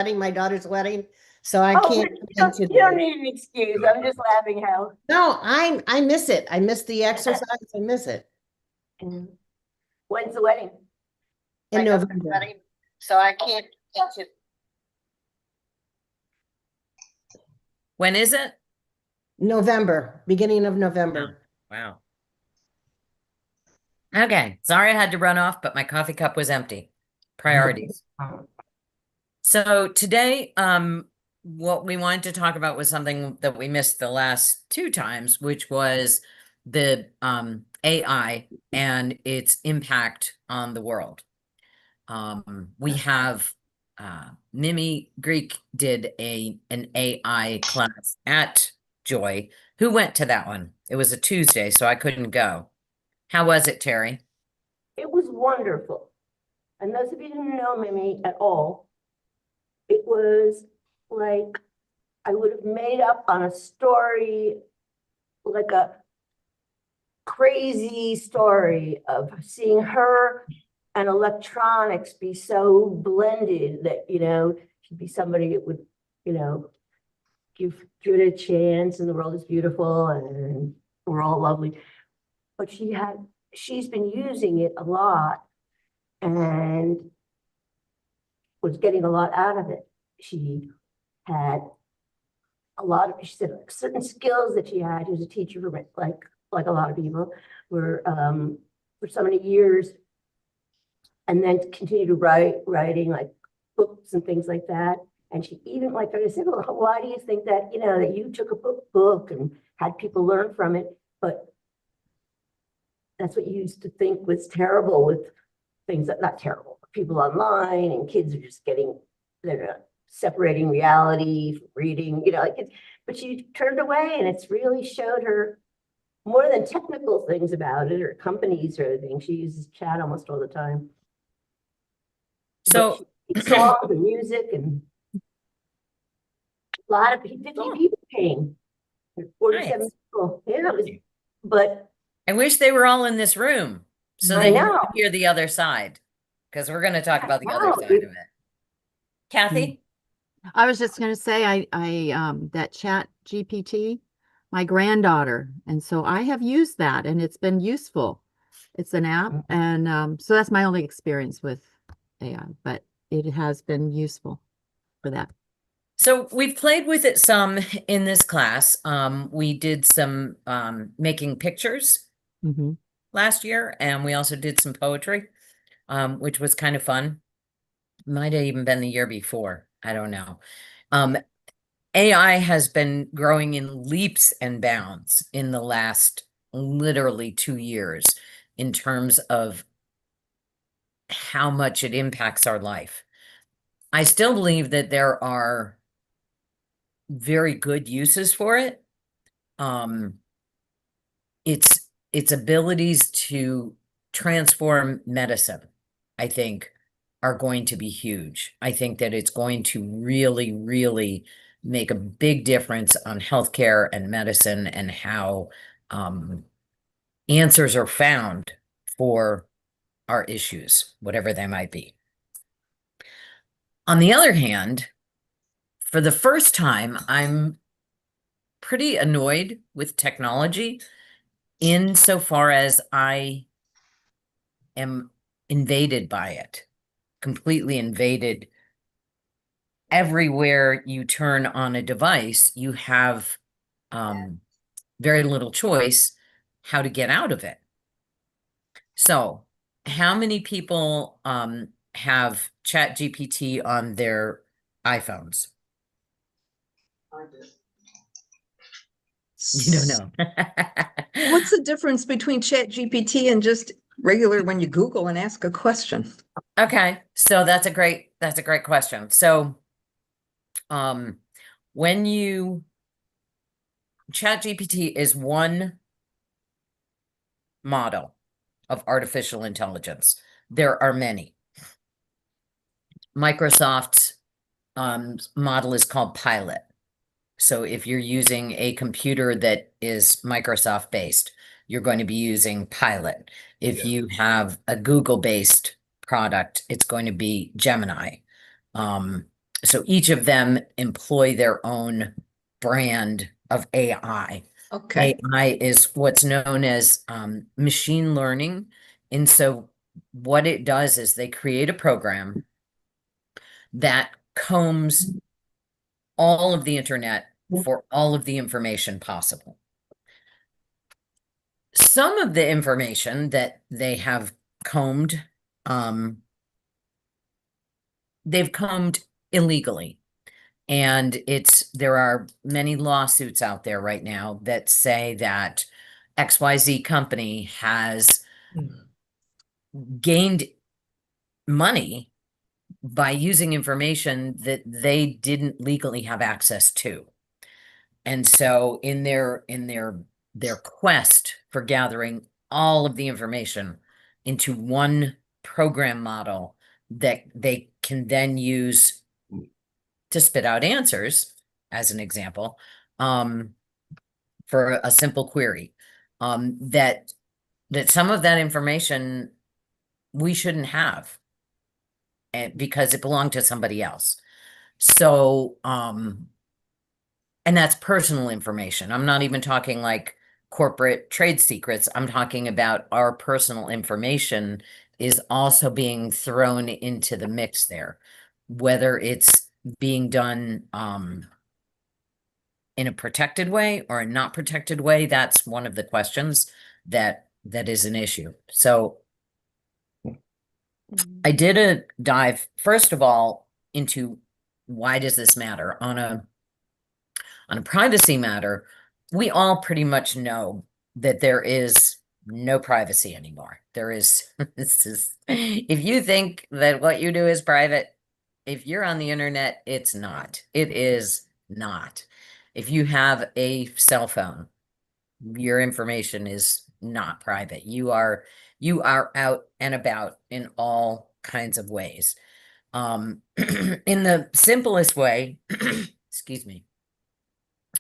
my daughter's wedding, so I Oh, can't but come in you don't today. need an excuse. I'm just laughing how. No, I miss it. I miss the exercise. I miss it. And when's the wedding? In My daughter's November. wedding. So I can't catch it. When is it? November, beginning of Oh, November. wow. Okay. Sorry I had to run off, but my coffee cup was empty. Priorities. So today, what we wanted to talk about was something that we missed the last two times, which was the AI and its impact on the world. We have Mimi Greek did an AI class at Joy. Who went to that one? It was a Tuesday, so I couldn't go. How was it, Terry? It was wonderful. And those of you who didn't know Mimi at all, it was like I would have made up on a story, like a crazy story of seeing her and electronics be so blended that, she'd be somebody that would, you know, give it a chance and the world is beautiful and we're all lovely. But she's been using it a lot and was getting a lot out of it. She had she said certain skills that she had. She was a teacher for like a lot of people were for so many years, and then continued to writing like books and things like that. And she even like I said, well, why do you think that that you took a book and had people learn from it, but that's what you used to think was terrible with things that not terrible. People online and kids are just they're separating reality from reading, like it's, but she turned away and it's really showed her more than technical things about it or companies or anything. She uses chat almost all the time. So, songs and music and a lot of 50 people came. 47 nice. people. Yeah, it was, but I wish they were all in this room so I they could know. hear the other side, because we're going to talk about the other Wow. side of it. Kathy? I was just going to say, that Chat GPT, my granddaughter, and so I have used that, and it's been useful. It's an app, and so that's my only experience with AI, but it has been useful for that. So we've played with it some in this class. We did some making pictures last year, and we also did some poetry, which was kind of fun. Might have even been the year before. I don't know. AI has been growing in leaps and bounds in the last literally 2 years in terms of how much it impacts our life. I still believe that there are very good uses for it. Its abilities to transform medicine, I think, are going to be huge. I think that it's going to really, really make a big difference on healthcare and medicine and how answers are found for our issues, whatever they might be. On the other hand, for the first time, I'm pretty annoyed with technology insofar as I am invaded by it, completely invaded. Everywhere you turn on a device, you have very little choice how to get out of it. So, how many people have Chat GPT on their iPhones? You don't know. What's the difference between Chat GPT and just regular when you Google and ask a question? Okay, so that's a great question. So, when you Chat GPT is one model of artificial intelligence. There are many. Microsoft's model is called Pilot. So if you're using a computer that is Microsoft based, you're going to be using Pilot. If you have a Google based product, it's going to be Gemini. So each of them employ their own brand of AI. Okay. AI is what's known as machine learning. And so what it does is they create a program that combs all of the internet for all of the information possible. Some of the information that they have combed, they've combed illegally. And there are many lawsuits out there right now that say that XYZ company has gained money by using information that they didn't legally have access to. And so in their quest for gathering all of the information into one program model that they can then use to spit out answers, as an example, for a simple query, that some of that information we shouldn't have, and because it belonged to somebody else. So, and that's personal information. I'm not even talking like corporate trade secrets. I'm talking about our personal information is also being thrown into the mix there, whether it's being done in a protected way or a not protected way. That's one of the questions that is an issue. So I did a dive, first of all, into why does this matter on a privacy matter. We all pretty much know that there is no privacy anymore. There is, if you think that what you do is private, if you're on the internet, it's not. It is not. If you have a cell phone, your information is not private. You are out and about in all kinds of ways. In the simplest way, excuse me,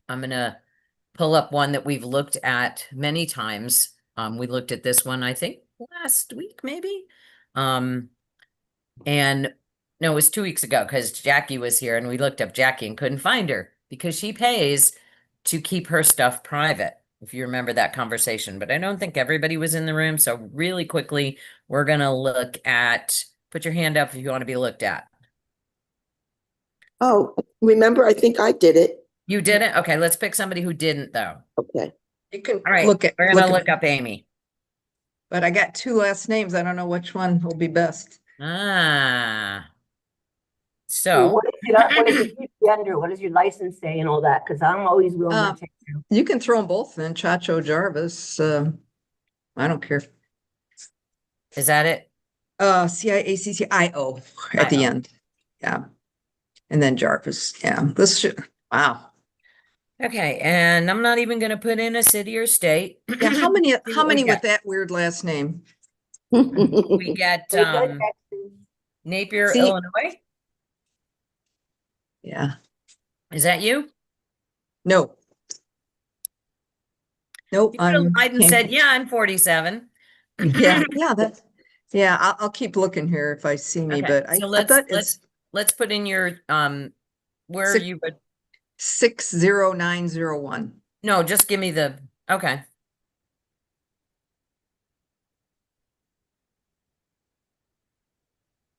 I'm gonna pull up one that we've looked at many times. We looked at this one, I think, last week, maybe. And no, it was 2 weeks ago because Jackie was here and we looked up Jackie and couldn't find her because she pays to keep her stuff private, if you remember that conversation. But I don't think everybody was in the room. So really quickly, we're going to look at, put your hand up if you want to be looked at. Oh, remember, I think I did it. You didn't? Okay, let's pick somebody who didn't, though. Okay. You can All right, look at, we're going to look up Amy. but I got two last names. I don't know which one will be best. Ah. So, What is your gender? What does your license say and all that? Because I'm always willing to take you. You can throw them both in, Chacho Jarvis. I don't care. is that it? CIACCIO at the IO. end. Yeah. And then Jarvis. Yeah. This should, wow. Okay, and I'm not even going to put in a city or state. Yeah, how many what we with got. that weird last name? We get Very good, Texas. Napier, See- Illinois. Yeah. Is that you? No. Nope. You could have lied and can't- said, yeah, I'm 47. Yeah, that's, yeah, I'll keep looking here if I see me, Okay, but I so thought it's let's put in your where Six- you would 60901. no, just give me the okay.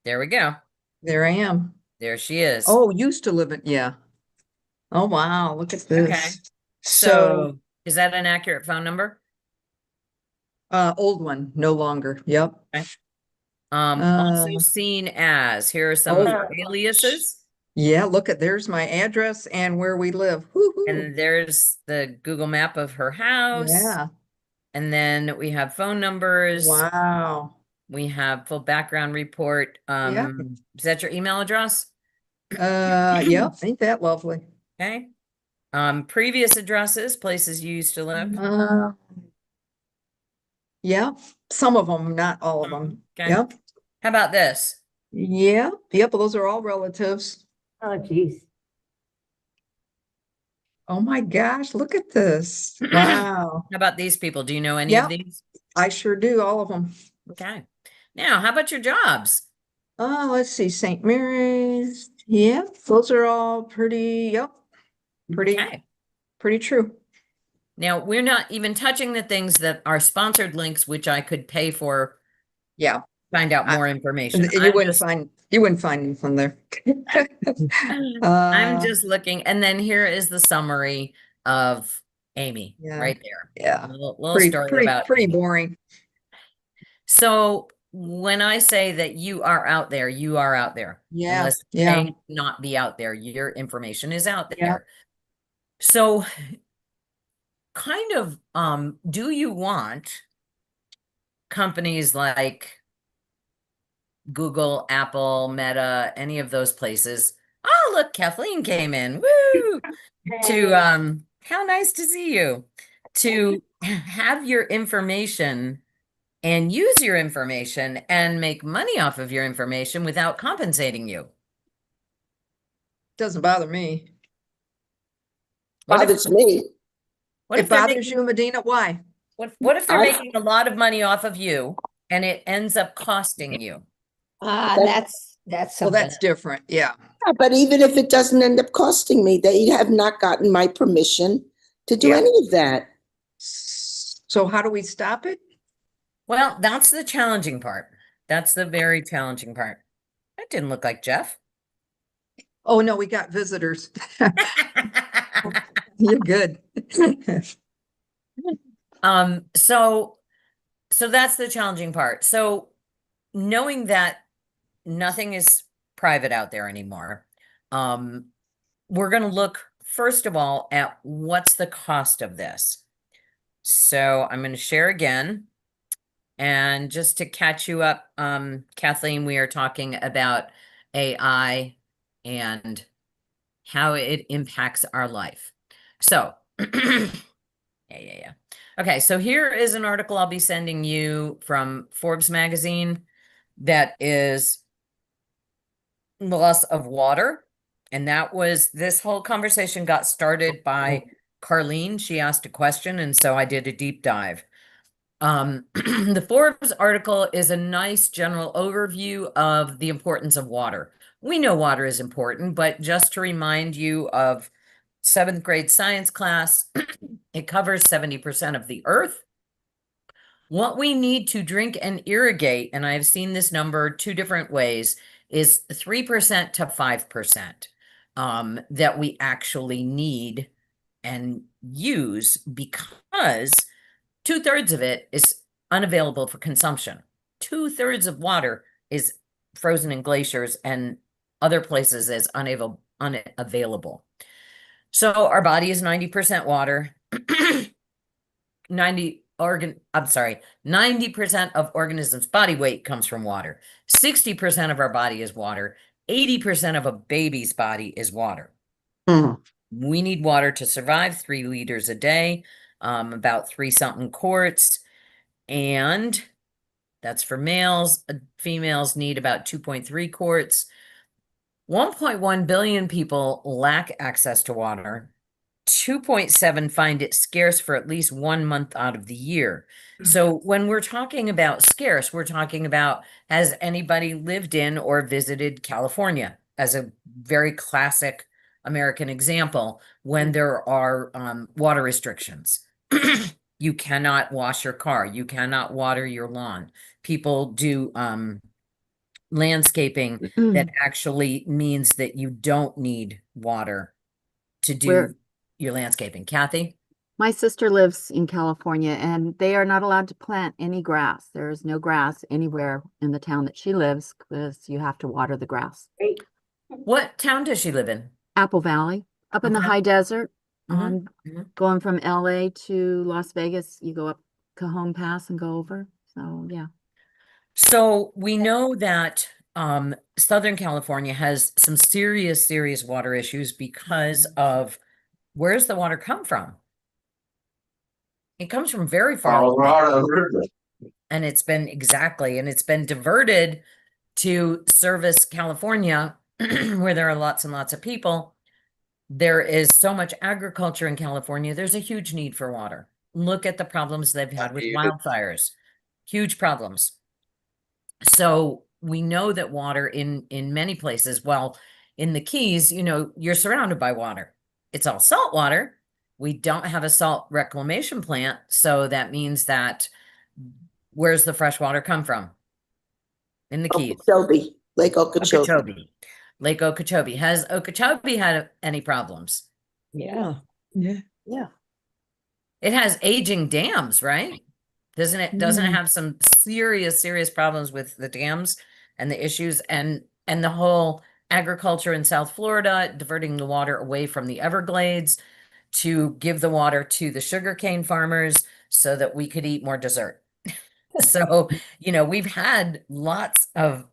There we go. There I am. There she is. Oh, used to live in, yeah. Oh, wow, look at Okay. this. So is that an accurate phone number? Old one, no longer. Yep. Also Uh, seen as, here are some of her aliases, Yeah, look at, there's my address and where we live. Woo-hoo. and there's the Google map of her house. Yeah, And then we have phone numbers. wow. We have full background report. Yeah. Is that your email address? Yep, ain't that lovely? Okay. Previous addresses, places you used to live. Yeah, some of them, not all of them. Okay. Yep, How about this? yeah, yep, those are all relatives. Oh, geez. Oh my gosh, look at this. Wow, How about these people? Do you know any of Yep. these? I sure do, all of them. Okay. Now, how about your jobs? Let's see, St. Mary's, Yeah, those are all pretty, yep, Okay. pretty true. Now, we're not even touching the things that are sponsored links, which I could pay for, Yeah, find out I- more information. you wouldn't find anything there. I'm Uh, just looking, and then here is the summary of Amy Yeah. right there. yeah, Little story about pretty Amy. boring. So when I say that you are out there, you are out there. Yeah, Unless yeah. you not be out there, your information is out Yeah. there. So kind of, do you want companies like Google, Apple, Meta, any of those places? Oh, look, Kathleen came in. Woo! To how nice to see you. To have your information and use your information and make money off of your information without compensating you. Doesn't bother me. What if, Bothers me. what It if they're bothers making, you, Medina? Why? what if they're I- making a lot of money off of you and it ends up costing you? That's Well, something. that's different. Yeah. Yeah, but even if it doesn't end up costing me, they have not gotten my permission to do Yeah. any of that. So how do we stop it? Well, that's the challenging part. That's the very challenging part. That didn't look like Jeff. Oh, no, we got visitors. You're good. So that's the challenging part. So knowing that nothing is private out there anymore, we're going to look first of all at what's the cost of this. So I'm going to share again. And just to catch you up, Kathleen, we are talking about AI and how it impacts our life. So, yeah. Okay, so here is an article I'll be sending you from Forbes magazine that is the loss of water. And that was, this whole conversation got started by Carlene. She asked a question, and so I did a deep dive. The Forbes article is a nice general overview of the importance of water. We know water is important, but just to remind you of 7th grade science class, it covers 70% of the earth. What we need to drink and irrigate, and I've seen this number 2 different ways, is 3% to 5% that we actually need and use, because 2/3 of it is unavailable for consumption. 2/3 of water is frozen in glaciers and other places as unavailable. So our body is 90% water. 90% of organisms' body weight comes from water. 60% of our body is water. 80% of a baby's body is water. Hmm. We need water to survive, 3 liters a day, about 3-something quarts. And that's for males. Females need about 2.3 quarts. 1.1 billion people lack access to water. 2.7 find it scarce for at least 1 month out of the year. So when we're talking about scarce, we're talking about, has anybody lived in or visited California as a very classic American example when there are water restrictions? You cannot wash your car. You cannot water your lawn. People do landscaping that actually means that you don't need water to do Where- your landscaping. Kathy? My sister lives in California and they are not allowed to plant any grass. There is no grass anywhere in the town that she lives because you have to water the grass. What town does she live in? Apple Valley, up in the Okay. high desert, Mhm, mhm. going from LA to Las Vegas, you go up Cajon Pass and go over. So yeah. So we know that Southern California has some serious water issues because of, where's the water come from? It comes from very far away. Colorado River. And it's been diverted to service California, where there are lots and lots of people. There is so much agriculture in California. There's a huge need for water. Look at the problems they've had with wildfires. Huge problems. So we know that water in many places, well, in the Keys, you're surrounded by water. It's all salt water. We don't have a salt reclamation plant. So that means that where's the fresh water come from? In the Keys. Okeechobee, Lake Okeechobee. Okeechobee. Lake Okeechobee. Has Okeechobee had any problems? Yeah. Yeah. It has aging dams, right? Doesn't it Mm. have some serious problems with the dams and the issues and the whole agriculture in South Florida, diverting the water away from the Everglades to give the water to the sugarcane farmers so that we could eat more dessert. So, we've had lots of,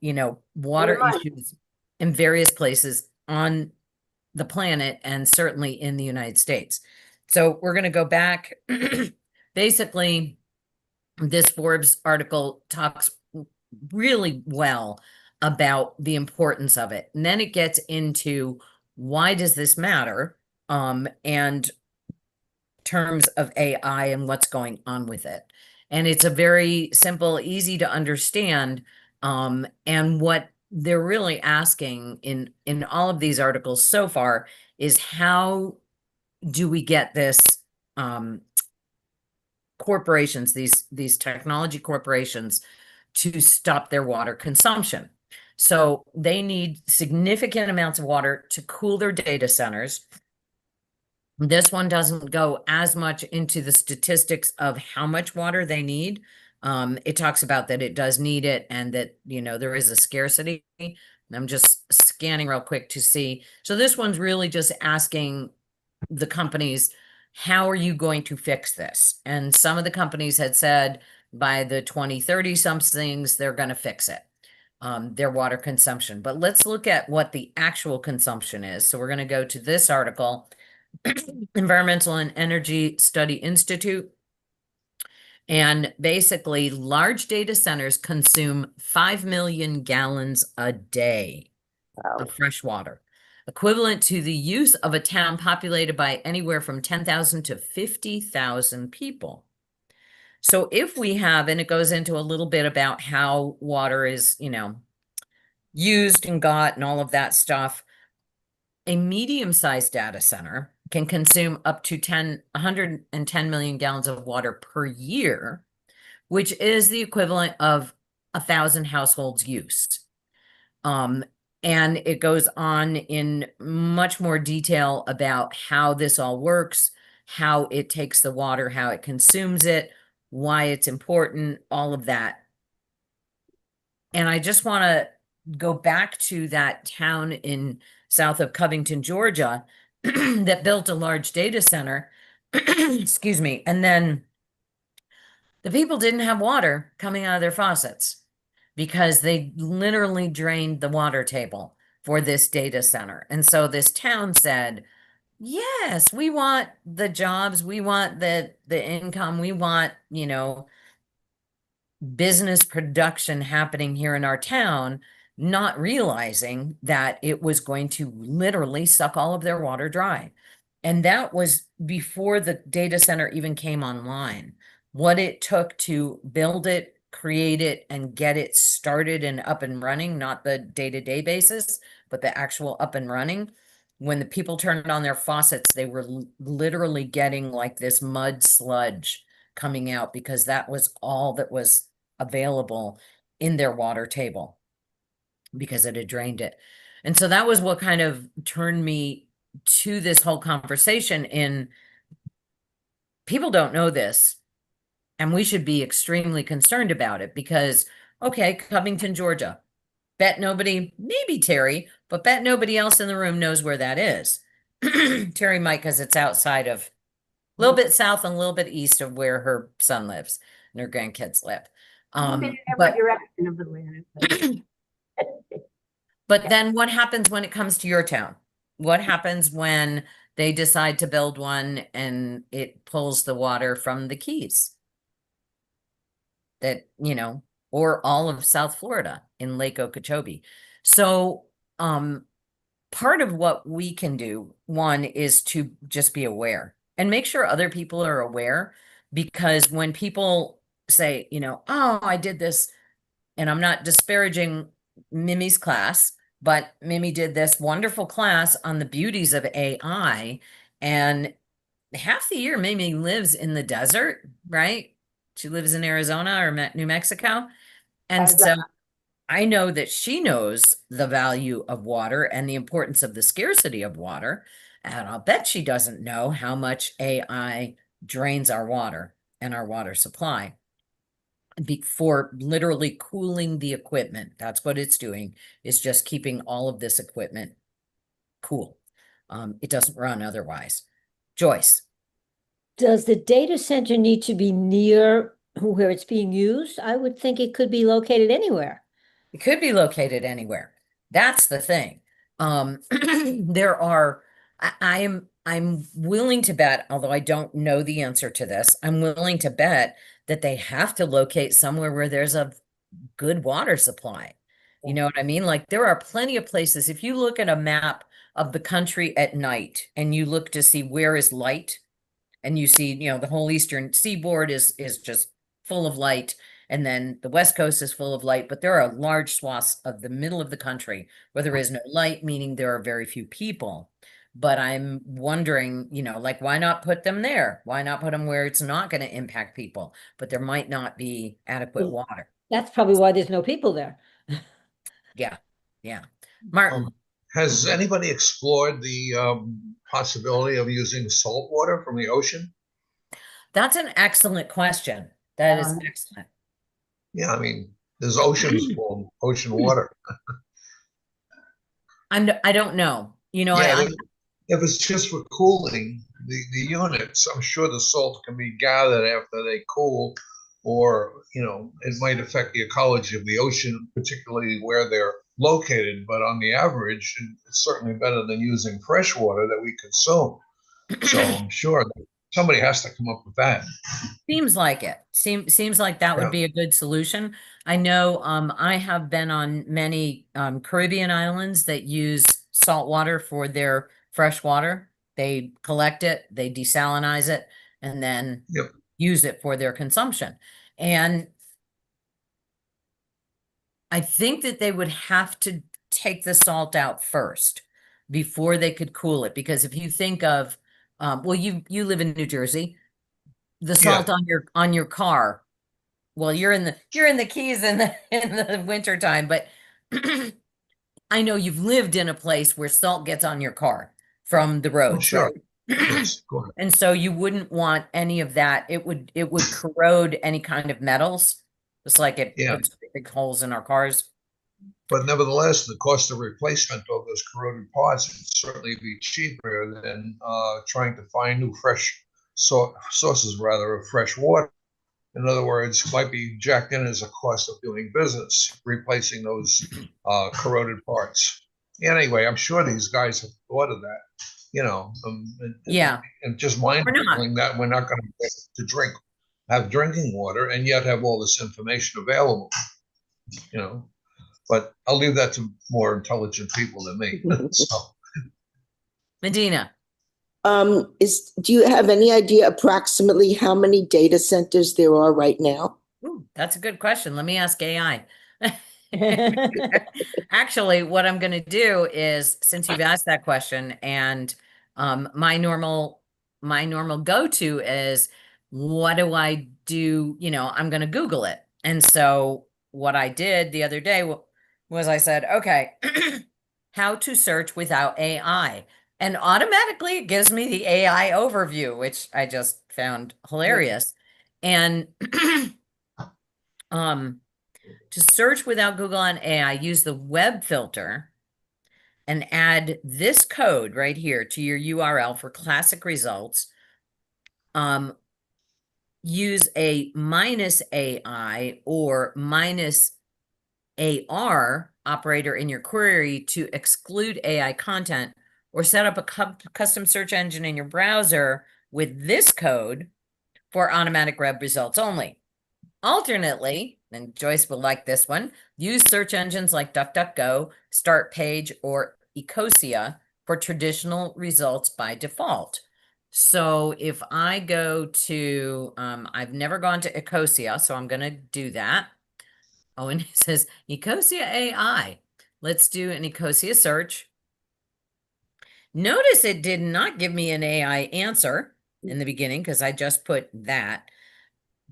water Right. issues in various places on the planet and certainly in the United States. So we're going to go back. Basically, this Forbes article talks really well about the importance of it. And then it gets into why does this matter? And terms of AI and what's going on with it. And it's a very simple, easy to understand. And what they're really asking in all of these articles so far is how do we get this corporations, these technology corporations, to stop their water consumption. So they need significant amounts of water to cool their data centers. This one doesn't go as much into the statistics of how much water they need. It talks about that it does need it and that, there is a scarcity. I'm just scanning real quick to see. So this one's really just asking the companies, how are you going to fix this? And some of the companies had said by the 2030 somethings, they're going to fix it, their water consumption. But let's look at what the actual consumption is. So we're going to go to this article, Environmental and Energy Study Institute. And basically, large data centers consume 5 million gallons a day of fresh water, equivalent to the use of a town populated by anywhere from 10,000 to 50,000 people. So if we have, and it goes into a little bit about how water is, used and got and all of that stuff, a medium-sized data center can consume up to 110 million gallons of water per year, which is the equivalent of 1,000 households' use. And it goes on in much more detail about how this all works, how it takes the water, how it consumes it, why it's important, all of that. And I just want to go back to that town in south of Covington, Georgia, that built a large data center, excuse me, and then the people didn't have water coming out of their faucets because they literally drained the water table for this data center. And so this town said, yes, we want the jobs, we want the income, we want, business production happening here in our town, not realizing that it was going to literally suck all of their water dry. And that was before the data center even came online. What it took to build it, create it, and get it started and up and running, not the day-to-day basis, but the actual up and running. When the people turned on their faucets, they were literally getting like this mud sludge coming out because that was all that was available in their water table because it had drained it. And so that was what kind of turned me to this whole conversation in people don't know this, and we should be extremely concerned about it because, okay, Covington, Georgia, bet nobody, maybe Terry, but bet nobody else in the room knows where that is. Terry might, because it's outside of, a little bit south and a little bit east of where her son lives and her grandkids live. But direction of Atlanta. But then what happens when it comes to your town? What happens when they decide to build one and it pulls the water from the Keys? That, or all of South Florida in Lake Okeechobee. So, part of what we can do, one, is to just be aware and make sure other people are aware, because when people say, oh, I did this, and I'm not disparaging Mimi's class, but Mimi did this wonderful class on the beauties of AI, and half the year Mimi lives in the desert, right? She lives in Arizona or New Mexico. And so I know that she knows the value of water and the importance of the scarcity of water. And I'll bet she doesn't know how much AI drains our water and our water supply for literally cooling the equipment. That's what it's doing, is just keeping all of this equipment cool. It doesn't run otherwise. Joyce. Does the data center need to be near where it's being used? I would think it could be located anywhere. It could be located anywhere. That's the thing. There are, I'm willing to bet, although I don't know the answer to this, I'm willing to bet that they have to locate somewhere where there's a good water supply. You know what I mean? Like there are plenty of places. If you look at a map of the country at night and you look to see where is light, and you see, you know, the whole eastern seaboard is just full of light, and then the west coast is full of light, but there are large swaths of the middle of the country where there is no light, meaning there are very few people. But I'm wondering, you know, like, why not put them there? Why not put them where it's not going to impact people, but there might not be adequate water? That's probably why there's no people there. Yeah, yeah. Martin. Has anybody explored the possibility of using salt water from the ocean? That's an excellent question. That is excellent. Yeah, I mean, there's oceans full of ocean water. I don't know. You know, Yeah, if it's just for cooling the units, I'm sure the salt can be gathered after they cool, or, you know, it might affect the ecology of the ocean, particularly where they're located. But on the average, it's certainly better than using fresh water that we consume. So I'm sure somebody has to come up with that. Seems like it. Seems like that would be a good solution. I know I have been on many Caribbean islands that use salt water for their fresh water. They collect it, they desalinize it, and then use it for their consumption. And I think that they would have to take the salt out first before they could cool it. Because if you think of, well, you live in New Jersey, the salt on your car. Well, you're in the Keys in the winter time, but I know you've lived in a place where salt gets on your car from the road. Oh, sure. Right? Yes, go ahead. And so you wouldn't want any of that. It would corrode any kind of metals, just like it puts big holes in our cars. But nevertheless, the cost of replacement of those corroded parts would certainly be cheaper than trying to find new fresh sources, rather, of fresh water. In other words, might be jacked in as a cost of doing business, replacing those corroded parts. Anyway, I'm sure these guys have thought of that, you know. And just mind-boggling that we're not going to get to have drinking water, and yet have all this information available, you know. But I'll leave that to more intelligent people than me. So. Medina. Do you have any idea approximately how many data centers there are right now? Ooh, that's a good question. Let me ask AI. Actually, what I'm going to do is, since you've asked that question, and my normal go-to is, what do I do? You know, I'm going to Google it. And so what I did the other day was I said, okay, how to search without AI. And automatically it gives me the AI overview, which I just found hilarious. And to search without Google and AI, use the web filter and add this code right here to your URL for classic results. Use a -AI or -AR operator in your query to exclude AI content, or set up a custom search engine in your browser with this code for automatic web results only. Alternately, and Joyce will like this one, use search engines like DuckDuckGo, Startpage, or Ecosia for traditional results by default. So if I go to, I've never gone to Ecosia, so I'm going to do that. Oh, and it says Ecosia AI. let's do an Ecosia search. Notice it did not give me an AI answer in the beginning because I just put that.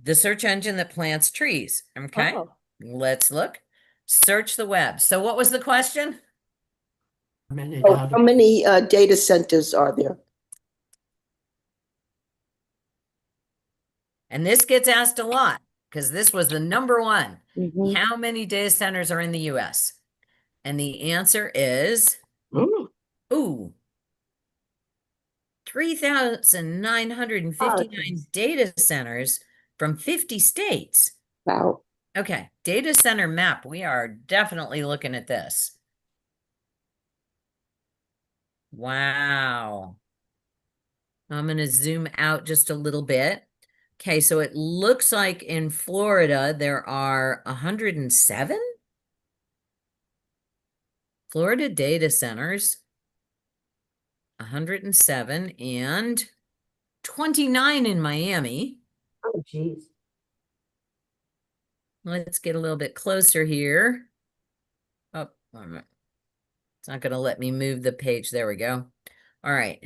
The search engine that plants trees. Okay, Oh, let's look. Search the web. So what was the question? Oh, how many data centers are there? And this gets asked a lot because this was the number one. Mhm. How many data centers are in the US? And the answer is, Mm. ooh, 3,959 data centers from 50 states. Wow. Okay, data center map. We are definitely looking at this. Wow. I'm going to zoom out just a little bit. Okay, so it looks like in Florida there are 107 Florida data centers, 107, and 29 in Miami. oh, geez. Let's get a little bit closer here. Oh, wait a minute. It's not going to let me move the page. There we go. All right.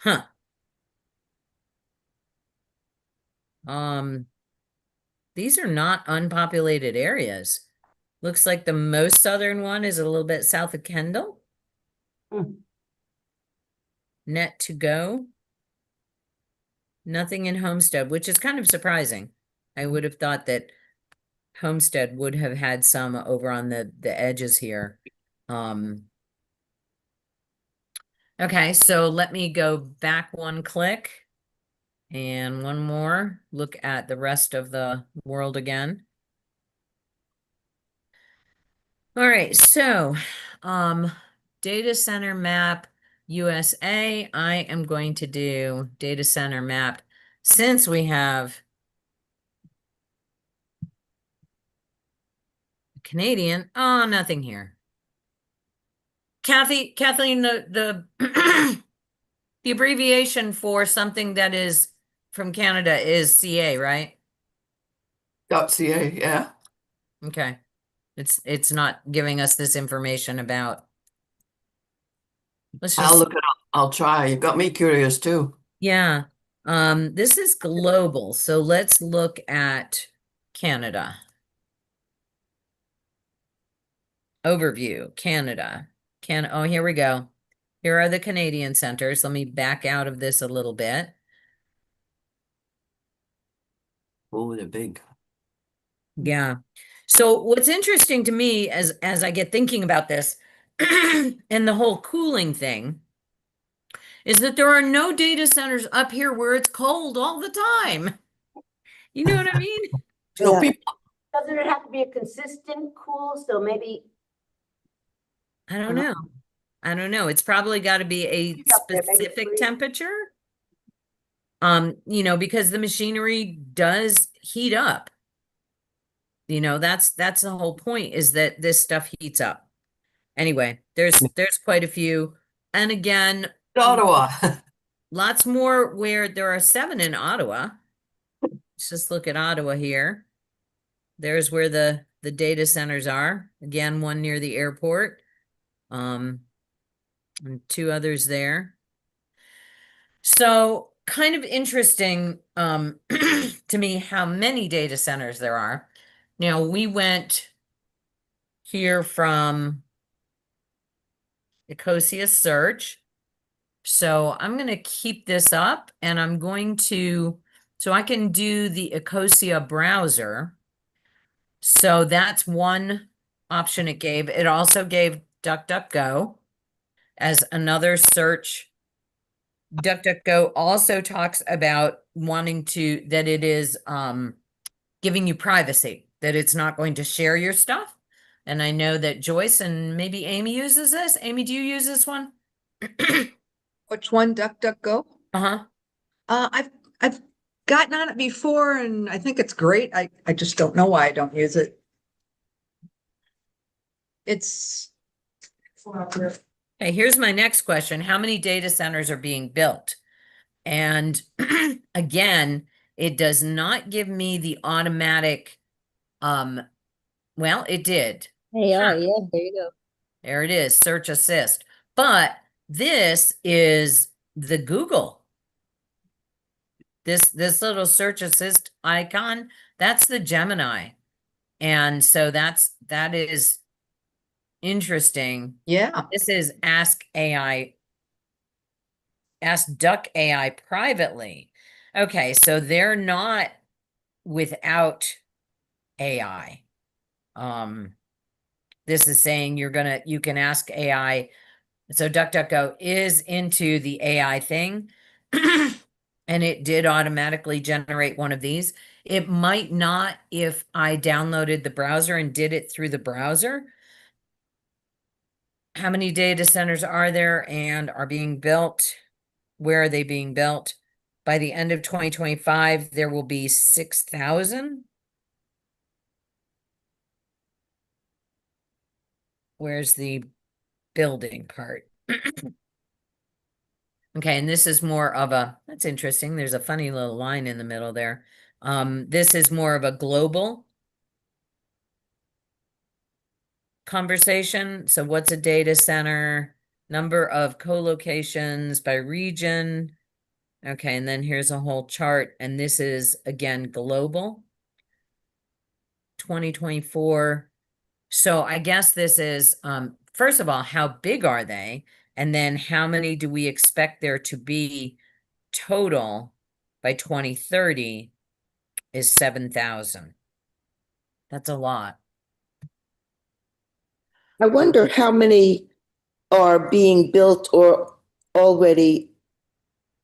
Huh. These are not unpopulated areas. Looks like the most southern one is a little bit south of Kendall. Hmm. Net to go. Nothing in Homestead, which is kind of surprising. I would have thought that Homestead would have had some over on the edges here. Okay, so let me go back one click and one more. Look at the rest of the world again. All right, so data center map USA. I am going to do data center map since we have Canadian. Oh, nothing here. Kathleen, the the abbreviation for something that is from Canada is CA, right? .ca, yeah. Okay. It's not giving us this information about. Let's I'll just, look it up. I'll try. You got me curious too. yeah. This is global, so let's look at Canada. Overview, Canada. Oh, here we go. Here are the Canadian centers. Let me back out of this a little bit. Oh, they're big. Yeah. So what's interesting to me as I get thinking about this and the whole cooling thing is that there are no data centers up here where it's cold all the time. You know what I mean? So Yeah. people, Doesn't it have to be a consistent cool? So maybe. I don't know. I don't know. It's probably got to be a Heat up there, maybe specific freeze. temperature. You know, because the machinery does heat up. You know, that's the whole point, is that this stuff heats up. Anyway, there's quite a few. And again, Ottawa. lots more where there are 7 in Ottawa. Let's just look at Ottawa here. There's where the data centers are. Again, one near the airport. And 2 others there. So kind of interesting to me how many data centers there are. Now we went here from Ecosia search. So I'm going to keep this up and I'm going to, so I can do the Ecosia browser. So that's one option it gave. It also gave DuckDuckGo as another search. DuckDuckGo also talks about wanting to, that it is giving you privacy, that it's not going to share your stuff. And I know that Joyce and maybe Amy uses this. Amy, do you use this one? Which one, DuckDuckGo? Uh-huh. I've gotten on it before and I think it's great. I just don't know why I don't use it. It's. Okay, here's my next question. How many data centers are being built? And again, it does not give me the automatic, well, it did. AI, yeah, there you go. There it is, search assist. But this is the Google. This little search assist icon, that's the Gemini. And so that is interesting. Yeah. This is Ask Duck AI privately. Okay, so they're not without AI. This is saying you can ask AI. So DuckDuckGo is into the AI thing. And it did automatically generate one of these. It might not if I downloaded the browser and did it through the browser. How many data centers are there and are being built? Where are they being built? By the end of 2025, there will be 6,000. Where's the building part? Okay, and this is more of that's interesting. There's a funny little line in the middle there. This is more of a global conversation. So what's a data center? Number of co-locations by region. Okay, and then here's a whole chart. And this is, again, global. 2024. So I guess this is, first of all, how big are they? And then how many do we expect there to be total by 2030 is 7,000. That's a lot. I wonder how many are being built or already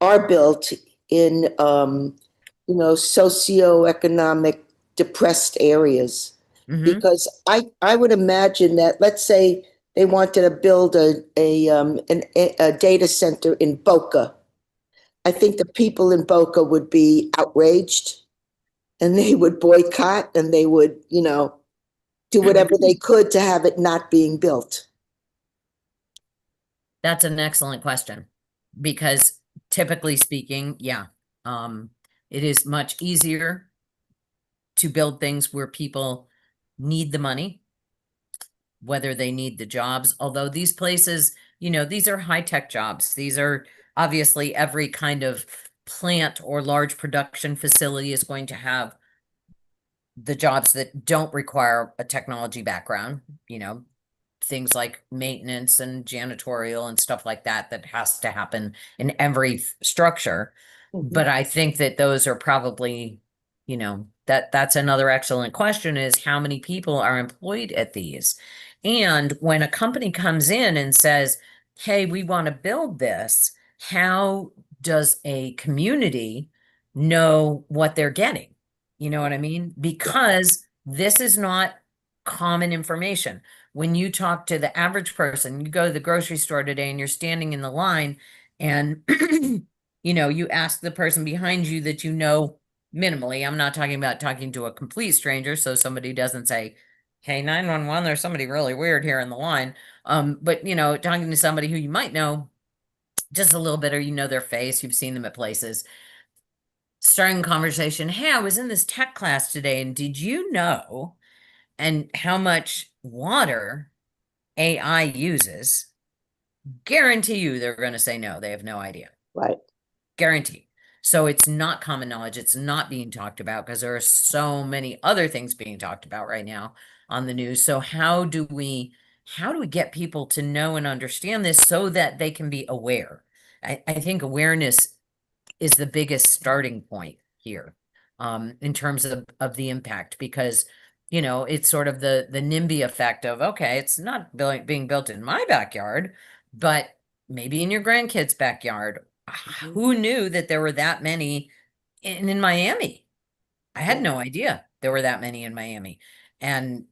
are built in, socioeconomic depressed areas. Mhm. Because I would imagine that, let's say they wanted to build a data center in Boca. I think the people in Boca would be outraged and they would boycott and they would, do whatever they could to have it not being built. That's an excellent question because typically speaking, yeah, it is much easier to build things where people need the money, whether they need the jobs. Although these places, these are high-tech jobs. These are obviously every kind of plant or large production facility is going to have the jobs that don't require a technology background, things like maintenance and janitorial and stuff like that has to happen in every structure. But I think that those are probably, that's another excellent question is how many people are employed at these? And when a company comes in and says, hey, we want to build this, how does a community know what they're getting? You know what I mean? Because this is not common information. When you talk to the average person, you go to the grocery store today and you're standing in the line and, you ask the person behind you that minimally. I'm not talking about talking to a complete stranger. So somebody doesn't say, hey, 911, there's somebody really weird here in the line. But, talking to somebody who you might know just a little bit, or their face, you've seen them at places. Starting conversation, hey, I was in this tech class today, and did you know and how much water AI uses? Guarantee you they're going to say no, they have no idea. Right. Guarantee. So it's not common knowledge. It's not being talked about because there are so many other things being talked about right now on the news. So how do we get people to know and understand this so that they can be aware? I think awareness is the biggest starting point here, in terms of the impact, because, it's sort of the NIMBY effect of, okay, it's not being built in my backyard, but maybe in your grandkid's backyard. Who knew that there were that many in Miami? I had no idea there were that many in Miami. And,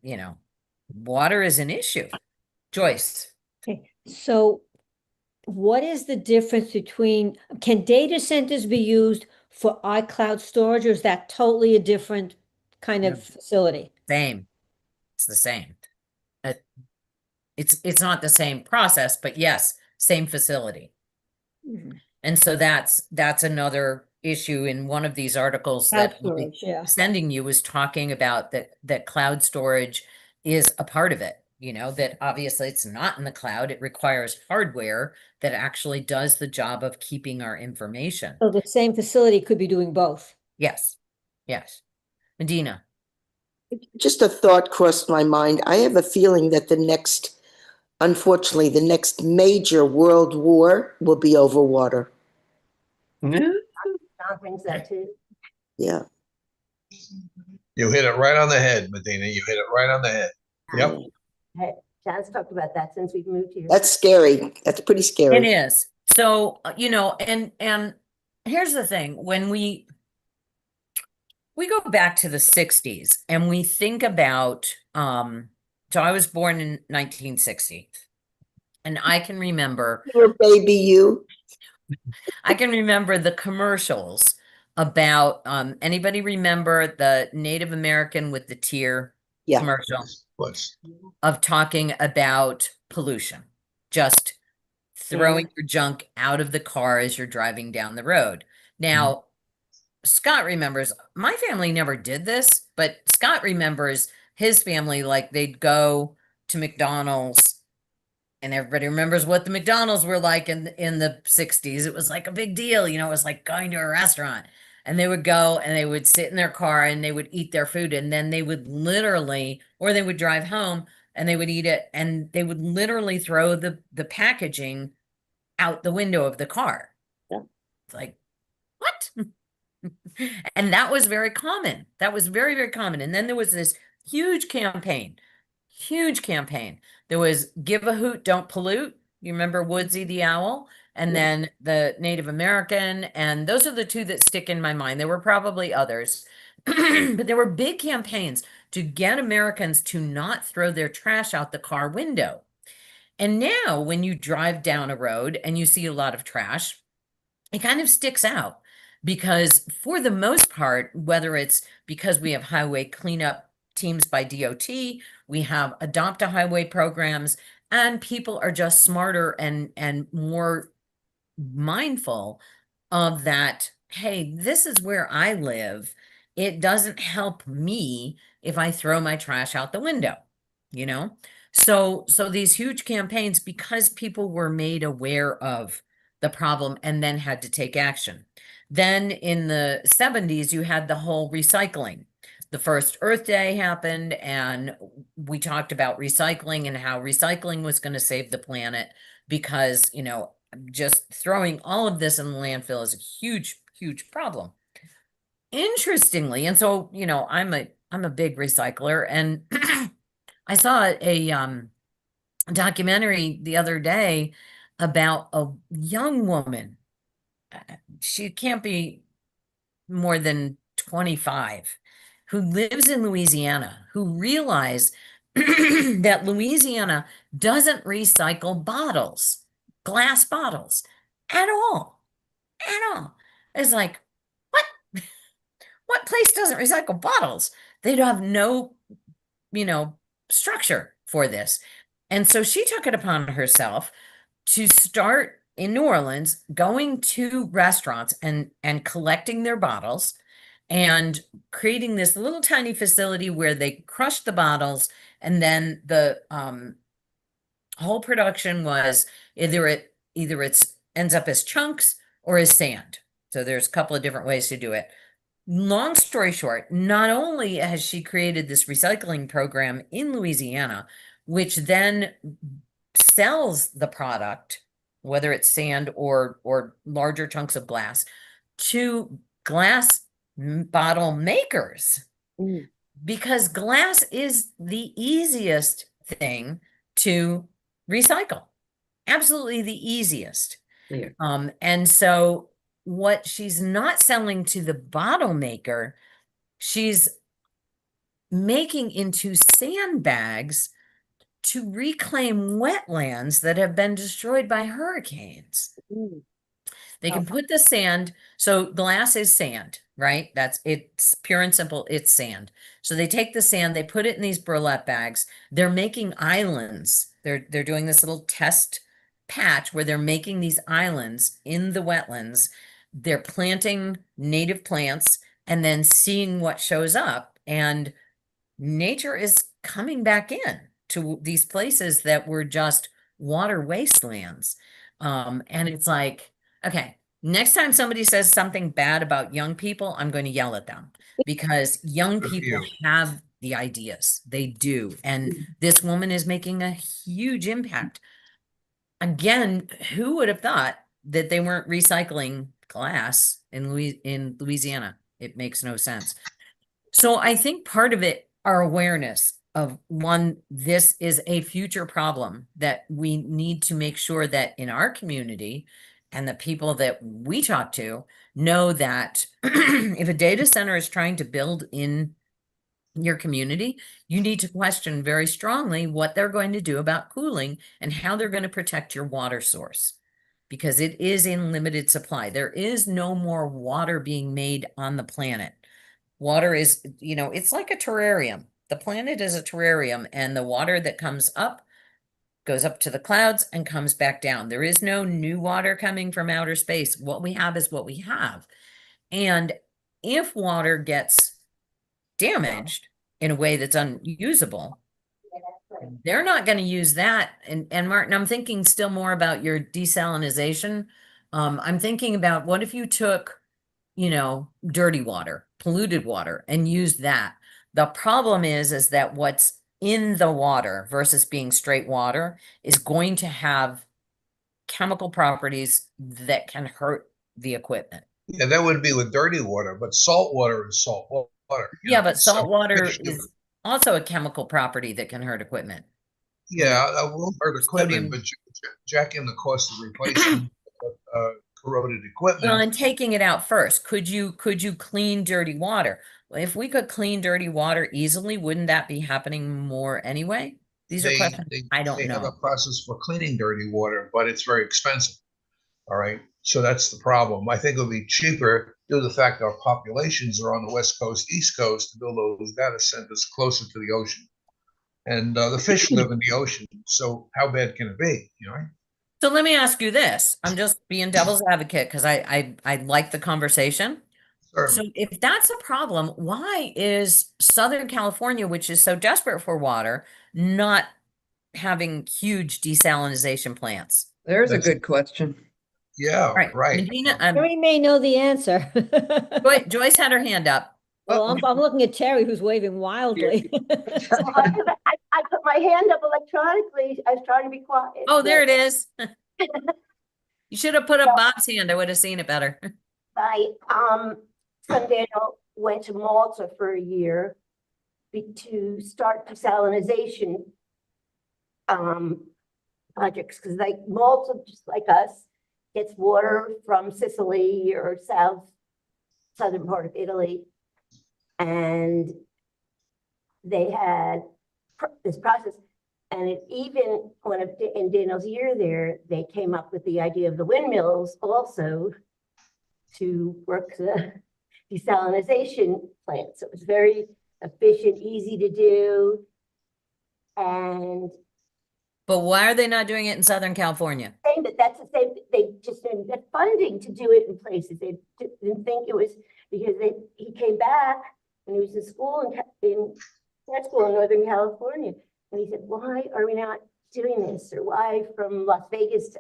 water is an issue. Joyce. Okay, so what is the difference between, can data centers be used for iCloud storage, or is that totally a different kind of facility? Same. It's the same. It's not the same process, but yes, same facility. And so that's another issue in one of these articles that Cloud storage, yeah. sending you was talking about that cloud storage is a part of it, you know, that obviously it's not in the cloud. It requires hardware that actually does the job of keeping our information. So the same facility could be doing both. Yes. Yes. Medina. Just a thought crossed my mind. I have a feeling that unfortunately, the next major world war will be over water. John brings that too. Yeah. You hit it right on the head, Medina. You hit it right on the head. Yep. Hey, John's talked about that since we've moved here. That's scary. That's pretty It scary. is. So, you know, and here's the thing, when we go back to the 60s and we think about, so I was born in 1960 and I can remember Your baby, you. I can remember the commercials about, anybody remember the Native American with the tear Yeah. commercial Was. of talking about pollution, just throwing your junk out of the car as you're driving down the road. Now, Scott remembers, my family never did this, but Scott remembers his family, like they'd go to McDonald's, and everybody remembers what the McDonald's were like in the 60s. It was like a big deal, you know, it was like going to a restaurant. And they would go and they would sit in their car and they would eat their food, and then they would literally, or they would drive home and they would eat it, and they would literally throw the packaging out the window of the car. Yeah. It's like, what? And that was very common. That was very, very common. And then there was this huge campaign. There was Give a Hoot, Don't Pollute. You remember Woodsy the Owl? And then the Native American. And those are the two that stick in my mind. There were probably others. But there were big campaigns to get Americans to not throw their trash out the car window. And now when you drive down a road and you see a lot of trash, it kind of sticks out, because for the most part, whether it's because we have highway cleanup teams by DOT, we have adopt a highway programs, and people are just smarter and more mindful of that. Hey, this is where I live. It doesn't help me if I throw my trash out the window, you know? So these huge campaigns, because people were made aware of the problem and then had to take action. Then in the 70s, you had the whole recycling. The first Earth Day happened, and we talked about recycling and how recycling was going to save the planet, because, you know, just throwing all of this in the landfill is a huge, huge problem. Interestingly, and so, you know, I'm a big recycler, and I saw a documentary the other day about a young woman. She can't be more than 25, who lives in Louisiana, who realized that Louisiana doesn't recycle bottles, glass bottles, at all. It's like, what? What place doesn't recycle bottles? They'd have no, you know, structure for this. And so she took it upon herself to start in New Orleans, going to restaurants and collecting their bottles and creating this little tiny facility where they crush the bottles, and then the whole production was either it ends up as chunks or as sand. So there's a couple of different ways to do it. Long story short, not only has she created this recycling program in Louisiana, which then sells the product, whether it's sand or larger chunks of glass, to glass bottle makers, because glass is the easiest thing to recycle. Absolutely the easiest. Yeah. And so what she's not selling to the bottle maker, she's making into sandbags to reclaim wetlands that have been destroyed by hurricanes. They can put the sand, so glass is sand, right? It's pure and simple, it's sand. So they take the sand, they put it in these burlap bags. They're making islands. They're doing this little test patch where they're making these islands in the wetlands. They're planting native plants and then seeing what shows up, and nature is coming back in to these places that were just water wastelands. And it's like, okay, next time somebody says something bad about young people, I'm going to yell at them because young Good for people you. have the ideas. They do. And this woman is making a huge impact. Again, who would have thought that they weren't recycling glass in Louisiana? It makes no sense. So I think part of it, our awareness of one, this is a future problem that we need to make sure that in our community and the people that we talk to know that if a data center is trying to build in your community, you need to question very strongly what they're going to do about cooling and how they're going to protect your water source, because it is in limited supply. There is no more water being made on the planet. Water is, you know, it's like a terrarium. The planet is a terrarium, and the water that comes up goes up to the clouds and comes back down. There is no new water coming from outer space. What we have is what we have. And if water gets damaged in a way that's unusable, they're not going to use that. And Martin, I'm thinking still more about your desalination. I'm thinking about what if you took, you know, dirty water, polluted water, and used that. The problem is that what's in the water versus being straight water is going to have chemical properties that can hurt the equipment. Yeah, that would be with dirty water, but salt water is salt water. Yeah, but so salt water fish do is it. also a chemical property that can hurt equipment. Yeah, that will hurt Sodium. equipment, but jack in the cost of replacing corroded equipment. Well, and taking it out first, could you clean dirty water? Well, if we could clean dirty water easily, wouldn't that be happening more anyway? These are questions I don't They have a know. process for cleaning dirty water, but it's very expensive. All right, so that's the problem. I think it would be cheaper due to the fact that our populations are on the West Coast, East Coast, to build those data centers closer to the ocean. And the fish live in the ocean, so how bad can it be? You know? So let me ask you this. I'm just being devil's advocate because I like the conversation. So Certainly. if that's a problem, why is Southern California, which is so desperate for water, not having huge desalination plants? There's a That's- good question. Yeah, All right, right. Medina, Terry may know the answer. Joyce had her hand up. Well, I'm looking at Terry, who's waving wildly. I put my hand up electronically. I was trying to be quiet. Oh, there it is. You should have put up Bob's hand. I would have seen it better. My son Daniel went to Malta for a year to start desalinization projects, because like Malta, just like us, gets water from Sicily or southern part of Italy, and they had this process. And it even in Daniel's year there, they came up with the idea of the windmills also to work the desalinization plant. So it was very efficient, easy to do. And But why are they not doing it in Southern California? saying that that's the same, they just didn't get funding to do it in places. They didn't think it was because he came back when he was in school in grad school in Northern California. And he said, why are we not doing this? Or why from Las Vegas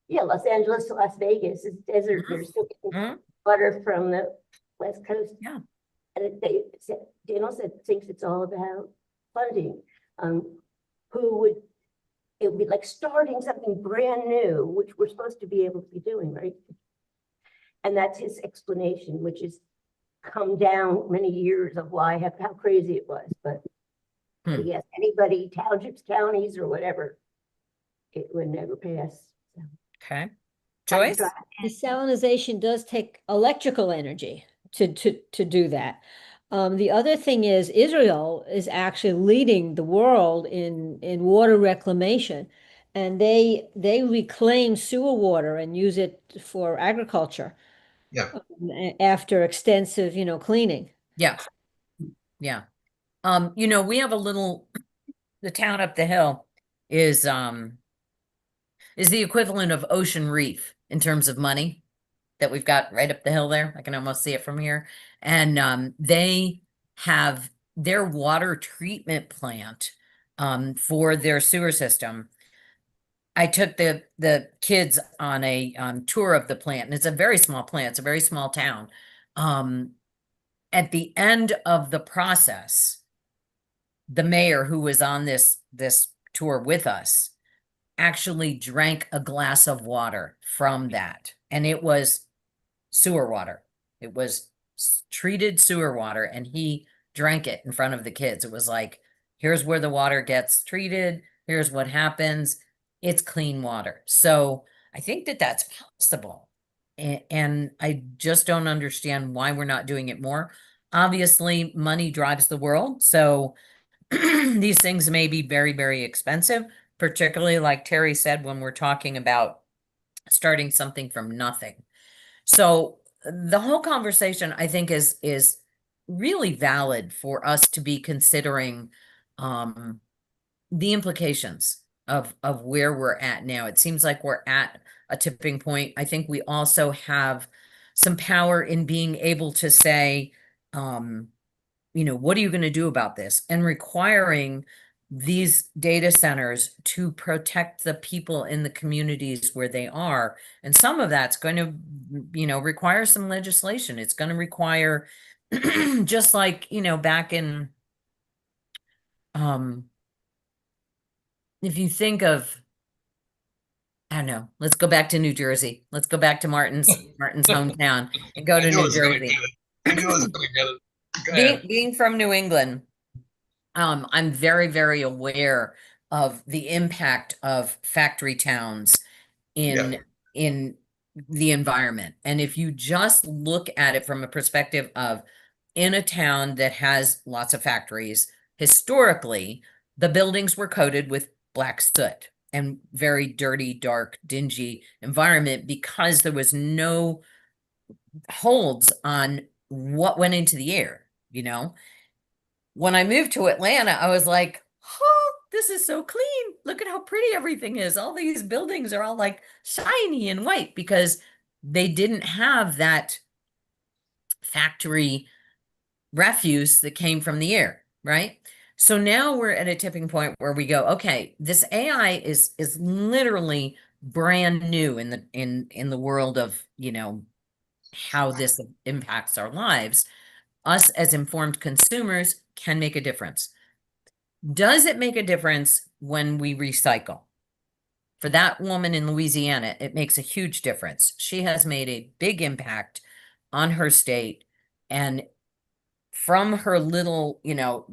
Los Angeles to Las Vegas is desert. They're still getting water from the West Coast. Yeah. And Daniel thinks it's all about funding. It would be like starting something brand new, which we're supposed to be able to be doing, right? And that's his explanation, which has come down many years of how crazy it was. But yes, anybody, townships, counties, or whatever, it would never pass. So. Okay. Joyce? Desalinization does take electrical energy to do that. The other thing is Israel is actually leading the world in water reclamation, and they reclaim sewer water and use it for agriculture. Yeah. After extensive, cleaning. Yeah. Yeah. We have the town up the hill is the equivalent of Ocean Reef in terms of money that we've got right up the hill there. I can almost see it from here. And they have their water treatment plant for their sewer system. I took the kids on a tour of the plant, and it's a very small plant. It's a very small town. At the end of the process, the mayor who was on this tour with us actually drank a glass of water from that, and it was sewer water. It was treated sewer water, and he drank it in front of the kids. It was like, here's where the water gets treated. Here's what happens. It's clean water. So I think that that's possible. And I just don't understand why we're not doing it more. Obviously, money drives the world. So these things may be very, very expensive, particularly like Terry said, when we're talking about starting something from nothing. So the whole conversation, I think, is really valid for us to be considering the implications of where we're at now. It seems like we're at a tipping point. I think we also have some power in being able to say, what are you going to do about this? And requiring these data centers to protect the people in the communities where they are. And some of that's going to, require some legislation. It's going to require, just like, back in, if you think of, I don't know, let's go back to New Jersey. Let's go back to Martin's hometown and go to New Jersey. I knew I was gonna get it. Go ahead. Being from New England, I'm very, very aware of the impact of factory towns in the environment. And if you just look at it from a perspective of in a town that has lots of factories, historically, the buildings were coated with black soot and very dirty, dark, dingy environment because there was no holds on what went into the air. When I moved to Atlanta, I was like, oh, this is so clean. Look at how pretty everything is. All these buildings are all like shiny and white because they didn't have that factory refuse that came from the air, right? So now we're at a tipping point where we go, okay, this AI is literally brand new in the world of, how this impacts our lives. Us as informed consumers can make a difference. Does it make a difference when we recycle? For that woman in Louisiana, it makes a huge difference. She has made a big impact on her state. And from her little,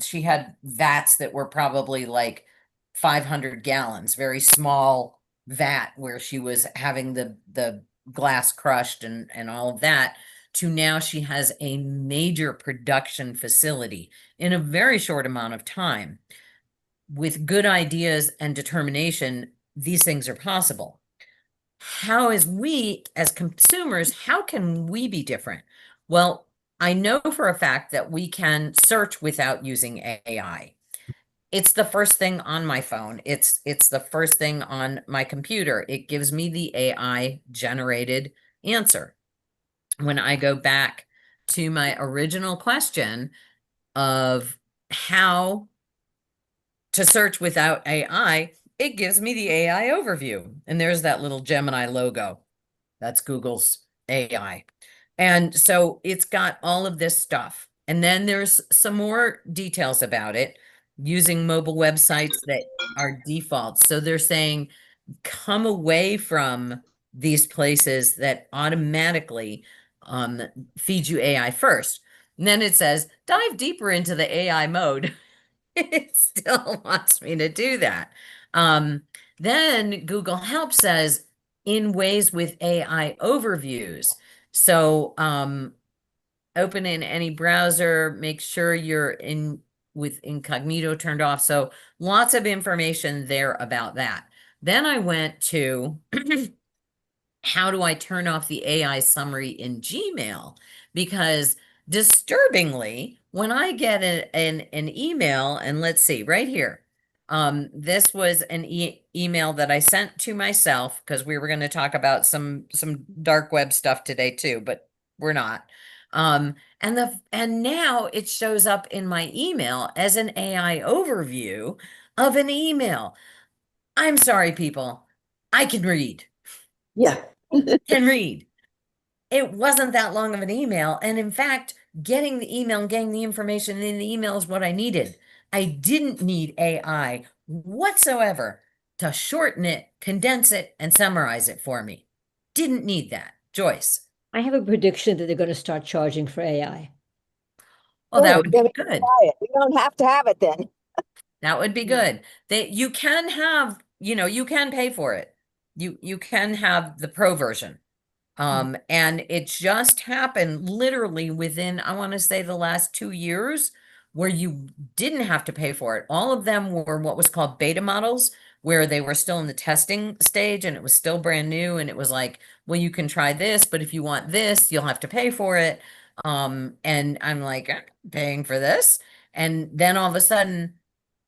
she had vats that were probably like 500 gallons, very small vat where she was having the glass crushed and all of that, to now she has a major production facility in a very short amount of time. With good ideas and determination, these things are possible. How is we as consumers, how can we be different? Well, I know for a fact that we can search without using AI. It's the first thing on my phone. It's the first thing on my computer. It gives me the AI generated answer. When I go back to my original question of how to search without AI, it gives me the AI overview. And there's that little Gemini logo. That's Google's AI. And so it's got all of this stuff. And then there's some more details about it using mobile websites that are default. So they're saying, come away from these places that automatically feed you AI first. And then it says, dive deeper into the AI mode. It still wants me to do that. Then Google Help says, in ways with AI overviews. So open in any browser, make sure you're with incognito turned off. So lots of information there about that. Then I went to how do I turn off the AI summary in Gmail? Because disturbingly, when I get an email, and let's see, right here, this was an email that I sent to myself because we were going to talk about some dark web stuff today too, but we're not. And now it shows up in my email as an AI overview of an email. I'm sorry, people. I can read. Yeah. Can read. It wasn't that long of an email. And in fact, getting the email and getting the information in the email is what I needed. I didn't need AI whatsoever to shorten it, condense it, and summarize it for me. Didn't need that. Joyce. I have a prediction that they're going to start charging for AI. Well, that Good, would then be we can good. try it. We don't have to have it then. That would be good. You can have, you can pay for it. You can have the pro version. And it just happened literally within, I want to say, the last 2 years, where you didn't have to pay for it. All of them were what was called beta models, where they were still in the testing stage and it was still brand new. And it was like, well, you can try this, but if you want this, you'll have to pay for it. And I'm like, I'm paying for this. And then all of a sudden,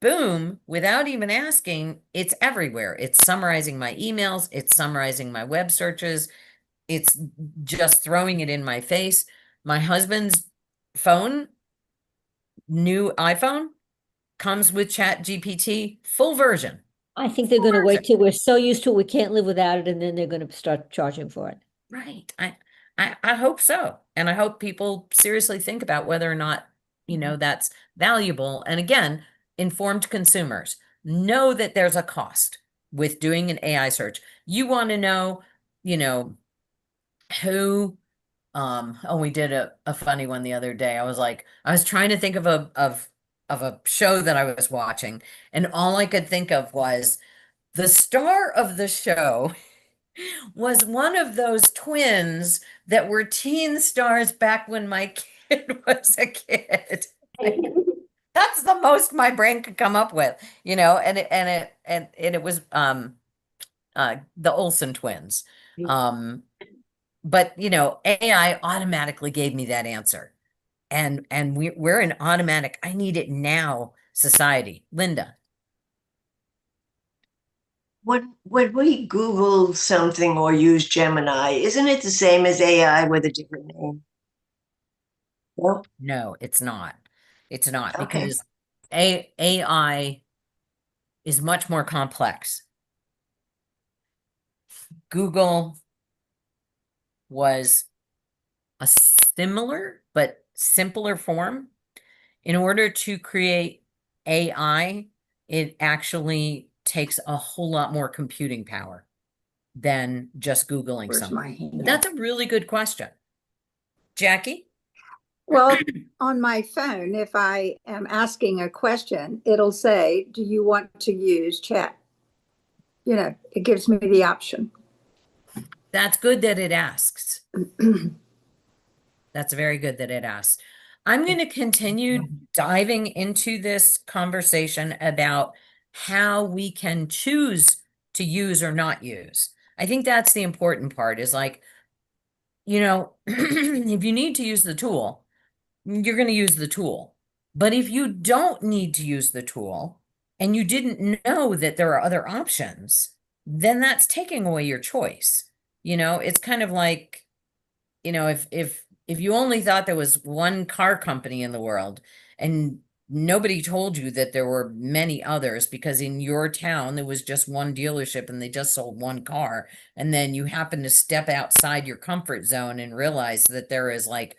boom, without even asking, it's everywhere. It's summarizing my emails. It's summarizing my web searches. It's just throwing it in my face. My husband's phone, new iPhone, comes with ChatGPT, full version. I think they're going to wait till we're so used to it, we can't live without it, and then they're going to start charging for it. Right. I hope so. And I hope people seriously think about whether or not, that's valuable. And again, informed consumers know that there's a cost with doing an AI search. You want to know, who, we did a funny one the other day. I was trying to think of a show that I was watching, and all I could think of was the star of the show was one of those twins that were teen stars back when my kid was a kid. That's the most my brain could come up with, and it was the Olsen twins. But AI automatically gave me that answer. And we're an automatic, I need it now society. Linda. When we Google something or use Gemini, isn't it the same as AI with a different name? No? No, it's not. It's not, Okay. because AI is much more complex. Google was a similar but simpler form. In order to create AI, it actually takes a whole lot more computing power than just Googling Where's something. my hand? But that's a really good question. Jackie? Well, on my phone, if I am asking a question, it'll say, do you want to use chat? It gives me the option. That's good that it asks. That's very good that it asks. I'm going to continue diving into this conversation about how we can choose to use or not use. I think that's the important part, is like, if you need to use the tool, you're going to use the tool. But if you don't need to use the tool and you didn't know that there are other options, then that's taking away your choice. It's kind of like, if you only thought there was one car company in the world and nobody told you that there were many others, because in your town there was just one dealership and they just sold one car, and then you happen to step outside your comfort zone and realize that there is like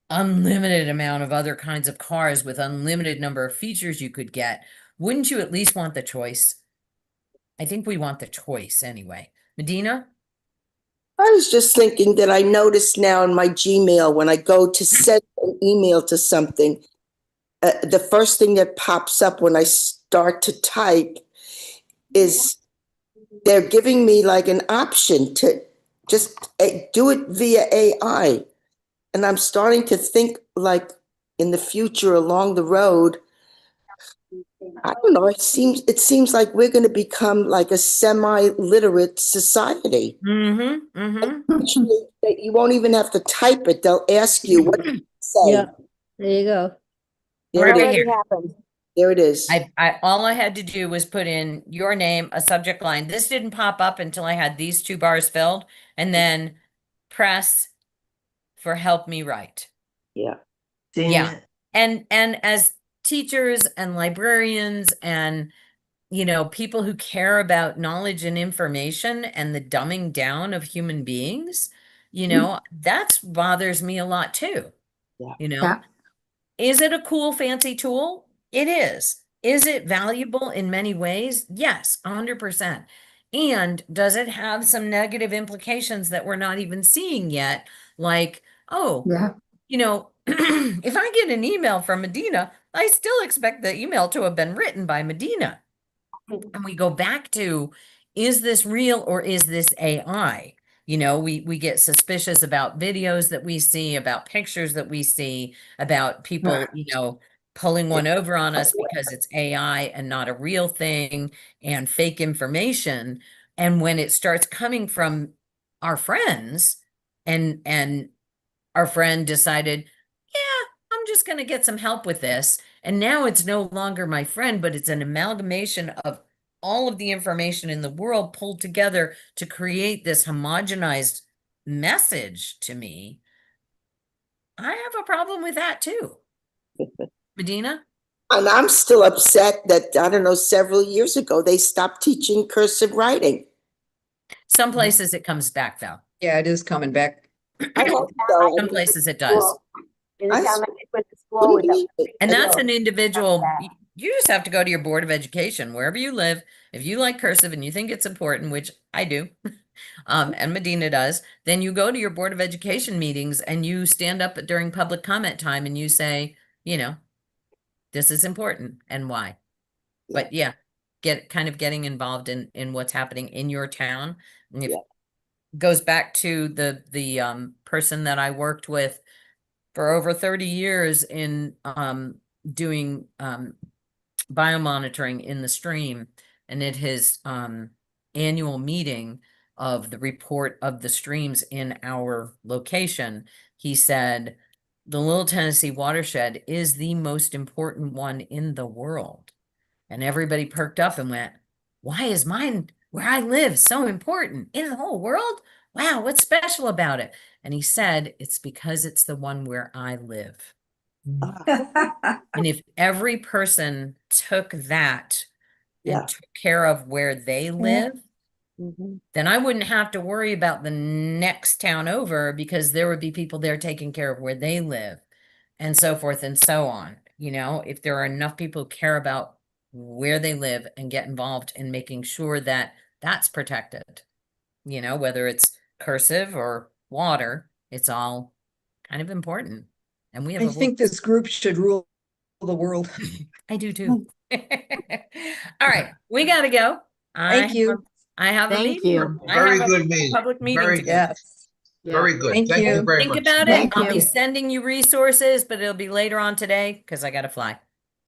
unlimited amount of other kinds of cars with unlimited number of features you could get, wouldn't you at least want the choice? I think we want the choice anyway. Medina? I was just thinking that I noticed now in my Gmail, when I go to send an email to something, the first thing that pops up when I start to type is they're giving me like an option to just do it via AI. And I'm starting to think, like, in the future along the road, I don't know, it seems like we're going to become like a semi-literate society. Mm-hmm. Mm-hmm. Actually, you won't even have to type it. They'll ask you what to say. Yeah, there you go. There it Right is. here. Happened. There it is. I all I had to do was put in your name, a subject line. This didn't pop up until I had these 2 bars filled, and then press for help me write. Yeah. Seen Yeah. that. And as teachers and librarians and, you know, people who care about knowledge and information and the dumbing down of human beings, you know, that's bothers me a lot too. Yeah. You know, Yeah. is it a cool, fancy tool? It is. Is it valuable in many ways? Yes, 100%. And does it have some negative implications that we're not even seeing yet? Like, oh, Yeah. you know, if I get an email from Medina, I still expect the email to have been written by Medina. And we go back to, is this real or is this AI? You know, we get suspicious about videos that we see, about pictures that we see, about people, you know, pulling one over on us because it's AI and not a real thing and fake information. And when it starts coming from our friends and our friend decided, yeah, I'm just going to get some help with this. And now it's no longer my friend, but it's an amalgamation of all of the information in the world pulled together to create this homogenized message to me. I have a problem with that too. Medina? And I'm still upset that, I don't know, several years ago, they stopped teaching cursive writing. Some places it comes back though. Yeah, it is coming back. I hope so. Some places it does. In the I town I went to school with, Believe it. And I that's know. an individual, you just have to go to your Board of Education, wherever you live. If you like cursive and you think it's important, which I do, and Medina does, then you go to your Board of Education meetings and you stand up during public comment time and you say, you know, this is important and why. Yeah. But yeah, getting involved in what's happening in your town. And if Yeah. goes back to the person that I worked with for over 30 years in doing biomonitoring in the stream, and at his annual meeting of the report of the streams in our location, he said, the Little Tennessee watershed is the most important one in the world. And everybody perked up and went, why is mine where I live so important in the whole world? Wow, what's special about it? And he said, it's because it's the one where I live. And if every person took that and Yeah. took care of where they live, Mhm. then I wouldn't have to worry about the next town over because there would be people there taking care of where they live and so forth and so on. You know, if there are enough people who care about where they live and get involved in making sure that that's protected, you know, whether it's cursive or water, it's all kind of important. And we have I a think this group should rule the world. I do too. All right, we gotta go. Thank you. I have a Thank meeting. you. I Very have a good meeting. public meeting Very to good. go. Yes. Very good. Thank Thank you you. very Think much. about it. Thank I'll be you. sending you resources, but it'll be later on today because I gotta fly.